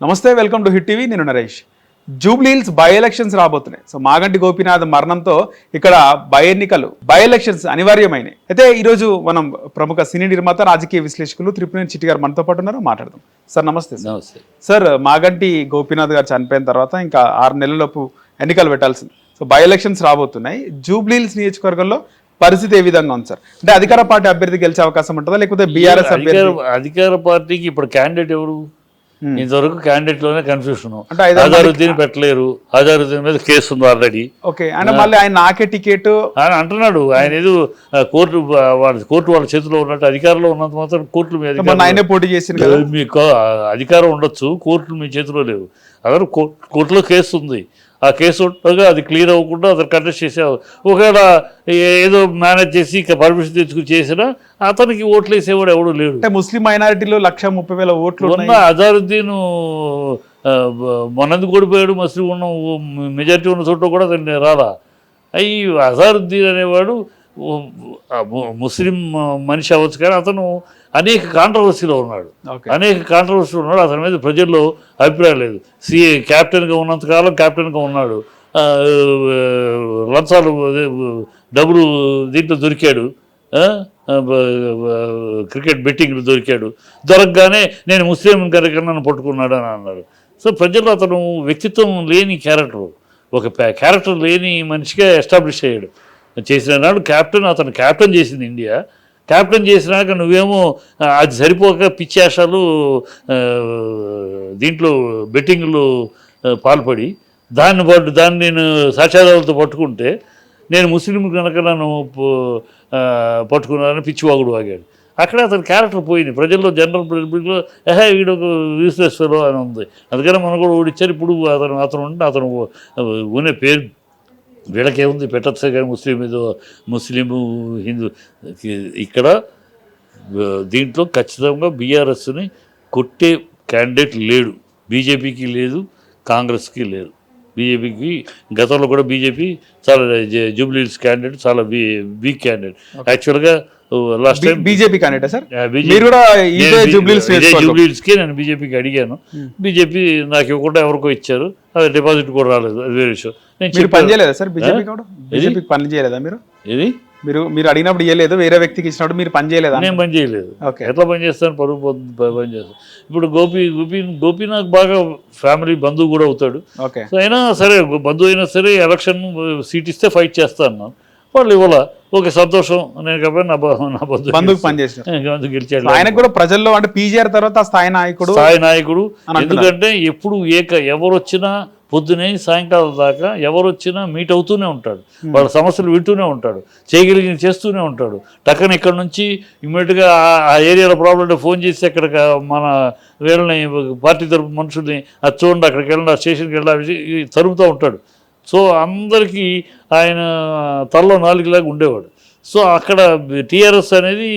నమస్తే, welcome to hit TV. నేను Naresh. Jubilee Hills by elections రాబోతున్నాయి. సో మాగంటి గోపీనాథ్ మరణంతో ఇక్కడ బై ఎలక్షన్స్ అనివార్యమైనాయి. అయితే ఈరోజు మనం ప్రముఖ సినీ నిర్మాత, రాజకీయ విశ్లేషకులు త్రిపునేని చిట్టి గారు మనతో పాటు ఉన్నారు. మాట్లాడదాం. సార్ నమస్తే. సార్, మాగంటి గోపీనాథ్ గారు చనిపోయిన తర్వాత ఇంకా 6 నెలలలోపు ఎన్నికలు పెట్టాల్సింది. సో బై ఎలక్షన్స్ రాబోతున్నాయి. జూబ్లీహిల్స్ నియోజకవర్గంలో పరిస్థితి ఏ విధంగా ఉంది సార్? అంటే అధికార పార్టీ అభ్యర్థి గెలిచే అవకాశం ఉంటుందా, లేకపోతే బీఆర్ఎస్ అభ్యర్థి? అధికార పార్టీకి ఇప్పుడు క్యాండిడేట్ ఎవరు? ఇంతవరకు క్యాండిడేట్ లోనే కన్ఫ్యూషన్. అజారుద్దీన్ పెట్టలేరు. అజారుద్దీన్ మీద కేసు ఉంది ఆల్రెడీ. ఓకే, అంటే మళ్ళీ ఆయన నాకే టికెట్ ఆయన అంటున్నాడు. ఆయన ఏదో కోర్టు వాళ్ళ చేతిలో ఉన్నట్టు, అధికారంలో ఉన్నంత మాత్రం కోర్టులు మీ ఆయనే పోటీ చేసింది. మీకు అధికారం ఉండొచ్చు, కోర్టులు మీ చేతిలో లేవు. అదే కోర్టులో కేసు ఉంది. ఆ కేసు ఉండగా అది క్లియర్ అవ్వకుండా అతను కంటెస్ట్ చేసావు. ఒకవేళ ఏదో మేనేజ్ చేసి పర్మిషన్ తెచ్చుకుని చేసినా అతనికి ఓట్లు వేసేవాడు ఎవడు లేడు. అంటే ముస్లిం మైనారిటీలో 130,000 ఓట్లు ఉన్న అజారుద్దీన్ మొన్నందుకు ఓడిపోయాడు. ముస్లిం ఉన్న మెజారిటీ ఉన్న చోట కూడా అతన్ని రాలా. అయ్యి అజారుద్దీన్ అనేవాడు ముస్లిం మనిషి అవ్వచ్చు, కానీ అతను అనేక కాంట్రవర్సీలో ఉన్నాడు. అతని మీద ప్రజల్లో అభిప్రాయం లేదు. క్యాప్టెన్గా ఉన్నంతకాలం క్యాప్టెన్గా ఉన్నాడు. లంచాలు డబ్బులు దీంట్లో దొరికాడు. క్రికెట్ బెట్టింగ్లు దొరకగానే నేను ముస్లిం కనుక నన్ను పట్టుకున్నాడు అని అన్నాడు. సో ప్రజల్లో అతను వ్యక్తిత్వం లేని క్యారెక్టర్, ఒక క్యారెక్టర్ లేని మనిషిగా ఎస్టాబ్లిష్ అయ్యాడు. చేసిన నాడు అతను క్యాప్టెన్ చేసింది ఇండియా. క్యాప్టెన్ చేసినాక నువ్వేమో అది సరిపోక పిచ్చేషాలు దీంట్లో బెట్టింగ్లు పాల్పడి దాన్ని నేను సాక్ష్యాధారాలతో పట్టుకుంటే నేను ముస్లిం కనుక నన్ను పట్టుకున్నానని పిచ్చివాగుడు వాగాడు. అక్కడే అతని క్యారెక్టర్ పోయింది. ప్రజల్లో జనరల్ పబ్లిక్లో వీడు యూస్లెస్ ఫెలో అని ఉంది. అందుకని మనం కూడా ఓడిచ్చారు. ఇప్పుడు అతను ఉనే పేరు వీళ్ళకేముంది, పెట్టచ్చు కానీ ముస్లిము హిందూ. ఇక్కడ దీంట్లో ఖచ్చితంగా బీఆర్ఎస్ని కొట్టే క్యాండిడేట్ లేడు. బీజేపీకి లేదు, కాంగ్రెస్కి లేదు. బీజేపీకి గతంలో కూడా బీజేపీ చాలా జూబ్లీహిల్స్ క్యాండిడేట్ చాలా వీక్ క్యాండిడేట్. యాక్చువల్గా last time BJP candidate sir, జూబ్లీహిల్స్కి నేను బీజేపీకి అడిగాను. బీజేపీ నాకు ఇవ్వకుండా ఎవరికో ఇచ్చారు. అది డిపాజిట్ కూడా రాలేదు. అది వేరే విషయం. నేను పని చేయలేదా సార్? బీజేపీకి పని చేయలేదా మీరు? ఇది మీరు అడిగినప్పుడు ఇవ్వలేదు, వేరే వ్యక్తికి ఇచ్చినప్పుడు మీరు పని చేయలేదా? నేను పని చేయలేదు. ఎట్లా పని చేస్తాను? పరుగు పని చేస్తాను. ఇప్పుడు గోపి నాకు బాగా ఫ్యామిలీ బంధువు కూడా అవుతాడు. అయినా సరే, బంధువు అయినా సరే ఎలక్షన్ సీట్ ఇస్తే ఫైట్ చేస్తా అన్నాను. వాళ్ళు ఇవ్వాల. ఓకే, సంతోషం. నేను కాబట్టి నా బంధువుకి పని చేసిన గెలిచాడు. ఆయనకు కూడా ప్రజల్లో అంటే పీజీఆర్ తర్వాత స్థాయి నాయకుడు. ఎందుకంటే ఎప్పుడు ఎవరు వచ్చినా పొద్దునే సాయంకాలం దాకా ఎవరు వచ్చినా మీట్ అవుతూనే ఉంటాడు. వాళ్ళ సమస్యలు వింటూనే ఉంటాడు, చేయగలిగిన చేస్తూనే ఉంటాడు. టక్కన ఇక్కడ నుంచి ఇమ్మీడియట్గా ఆ ఏరియాలో ప్రాబ్లం అంటే ఫోన్ చేసి అక్కడ మన వీళ్ళని పార్టీ తరపు మనుషుల్ని అది చూడండి, అక్కడికి వెళ్ళండి, ఆ స్టేషన్కి వెళ్ళి తరుపుతూ ఉంటాడు. సో అందరికీ ఆయన తలలో 4 ఉండేవాడు. సో అక్కడ టీఆర్ఎస్ అనేది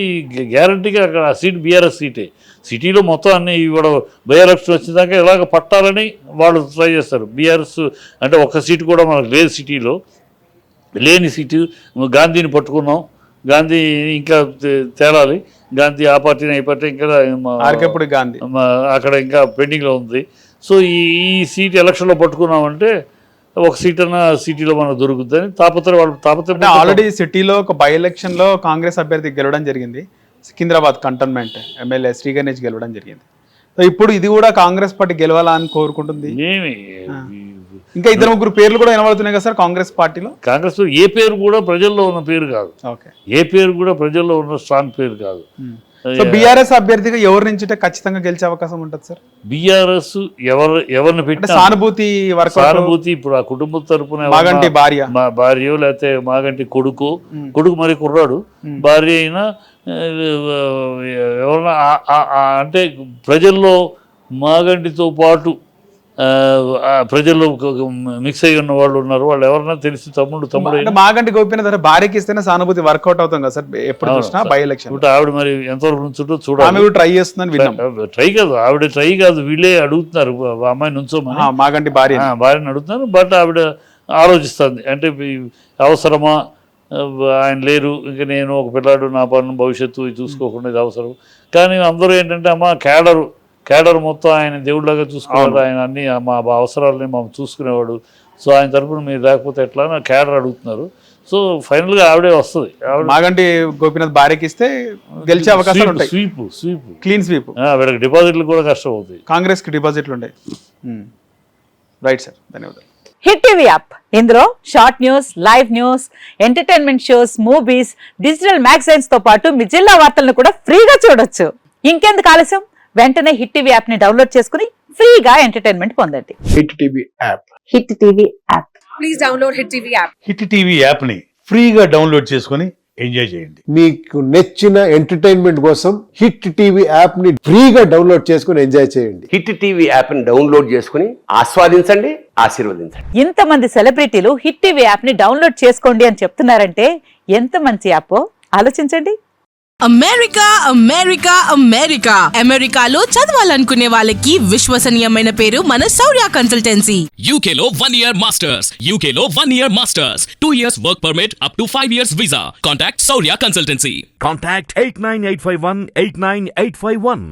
గ్యారంటీగా అక్కడ ఆ సీట్ బీఆర్ఎస్ సీటే. సిటీలో మొత్తం అన్ని ఇవాళ బై ఎలక్షన్ వచ్చేదాకా ఇలాగ పట్టాలని వాళ్ళు ట్రై చేస్తారు. బీఆర్ఎస్ అంటే ఒక్క సీటు కూడా మనకు లేదు. సిటీలో లేని సీటు గాంధీని పట్టుకున్నాం. గాంధీ ఇంకా తేలాలి. గాంధీ ఆ పార్టీని ఈ పార్టీ ఇంకా గాంధీ అక్కడ ఇంకా పెండింగ్లో ఉంది. సో ఈ సీట్ ఎలక్షన్లో పట్టుకున్నామంటే ఒక సీట్ అన్న సిటీలో మనకు దొరుకుతుందని తాపత్రయం. ఆల్రెడీ సిటీలో ఒక బై ఎలక్షన్ లో కాంగ్రెస్ అభ్యర్థి గెలవడం జరిగింది. సికింద్రాబాద్ కంటోన్మెంట్ ఎమ్మెల్యే శ్రీ గణేష్ గెలవడం జరిగింది. సో ఇప్పుడు ఇది కూడా కాంగ్రెస్ పార్టీ గెలవాలా అని కోరుకుంటుంది. ఇంకా 2-3 పేర్లు కూడా వినబడుతున్నాయి కదా సార్ కాంగ్రెస్ పార్టీలో. కాంగ్రెస్ ఏ పేరు కూడా ప్రజల్లో ఉన్న పేరు కాదు. ఏ పేరు కూడా ప్రజల్లో ఉన్న స్ట్రాంగ్ పేరు కాదు. సో బీఆర్ఎస్ అభ్యర్థిగా ఎవరి నుంచి ఖచ్చితంగా గెలిచే అవకాశం ఉంటుంది సార్? బీఆర్ఎస్ ఎవరిని పెట్టి సానుభూతి ఇప్పుడు ఆ కుటుంబం తరపున మాగంటి భార్య లేకపోతే మాగంటి కొడుకు మరి కుర్రాడు భార్య అయినా ఎవరన్నా అంటే ప్రజల్లో మాగంటితో పాటు ప్రజల్లో మిక్స్ అయ్యి ఉన్న వాళ్ళు ఉన్నారు. వాళ్ళు ఎవరన్నా తెలిసి తమ్ముడు మాగంటి గోపీనాథ్ భార్యకి ఇస్తేనే సానుభూతి వర్కౌట్ అవుతుంది కదా సార్ ఎప్పుడు చూసినా బై ఎలక్షన్. ఆవిడ మరి ఎంతవరకు నుంచుంటో చూడాలి. ట్రై చేస్తుందని ట్రై కాదు వీళ్ళే అడుగుతున్నారు అమ్మాయి నుంచోమని. మాగంటి భార్యని అడుగుతున్నారు. బట్ ఆవిడ ఆలోచిస్తుంది. అంటే అవసరమా, ఆయన లేరు, ఇంకా నేను ఒక పిల్లాడు, నా పనులు భవిష్యత్తు చూసుకోకుండా ఇది అవసరం. కానీ అందరూ ఏంటంటే అమ్మ క్యాడరు క్యాడర్ మొత్తం ఆయన దేవుళ్ళగా చూసుకునేవాడు, ఆయన అన్ని మా అవసరాలని మనం చూసుకునేవాడు. సో ఆయన తరపున మీరు లేకపోతే ఎట్లా అని క్యాడర్ అడుగుతున్నారు. సో ఫైనల్గా ఆవిడే వస్తుంది. మాగంటి గోపీనాథ్ భార్యకి ఇస్తే గెలిచే అవకాశాలు ఉంటాయి. Sweep clean sweep. వీళ్ళకి డిపాజిట్లు కూడా కష్టం అవుతాయి. కాంగ్రెస్ కి డిపాజిట్లు ఉంటాయి. రైట్ సార్, ధన్యవాదాలు. హిట్ టీవీ యాప్, ఇందులో short news, live news, entertainment shows, movies, digital magazines తో పాటు మీ జిల్లా వార్తలను కూడా ఫ్రీగా చూడొచ్చు. ఇంకెందుకు ఆలస్యం, వెంటనే హిట్ టీవీ యాప్ ని డౌన్లోడ్ చేసుకుని ఫ్రీగా ఎంటర్టైన్మెంట్ పొందండి. Hit TV app. Hit TV app. Please download Hit TV app. Hit TV యాప్ని ఫ్రీగా డౌన్లోడ్ చేసుకొని ఎంజాయ్ చేయండి. మీకు నచ్చిన ఎంటర్టైన్మెంట్ కోసం హిట్ టీవీ యాప్ ని ఫ్రీగా డౌన్లోడ్ చేసుకుని ఎంజాయ్ చేయండి. హిట్ టీవీ యాప్ని డౌన్లోడ్ చేసుకుని ఆస్వాదించండి, ఆశీర్వదించండి. ఇంతమంది సెలబ్రిటీలు హిట్ టీవీ యాప్ ని డౌన్లోడ్ చేసుకోండి అని చెప్తున్నారంటే ఎంత మంచి యాప్ ఆలోచించండి. అమెరికా అమెరికా అమెరికా అమెరికాలో చదవాలనుకునే వాళ్ళకి విశ్వసనీయమైన పేరు మన శౌర్య కన్సల్టెన్సీ. UK లో 1 year masters, UK లో 1 year masters, 2 years work permit up to 5 years visa. Contact Saurya Consultancy. Contact 89851 89851.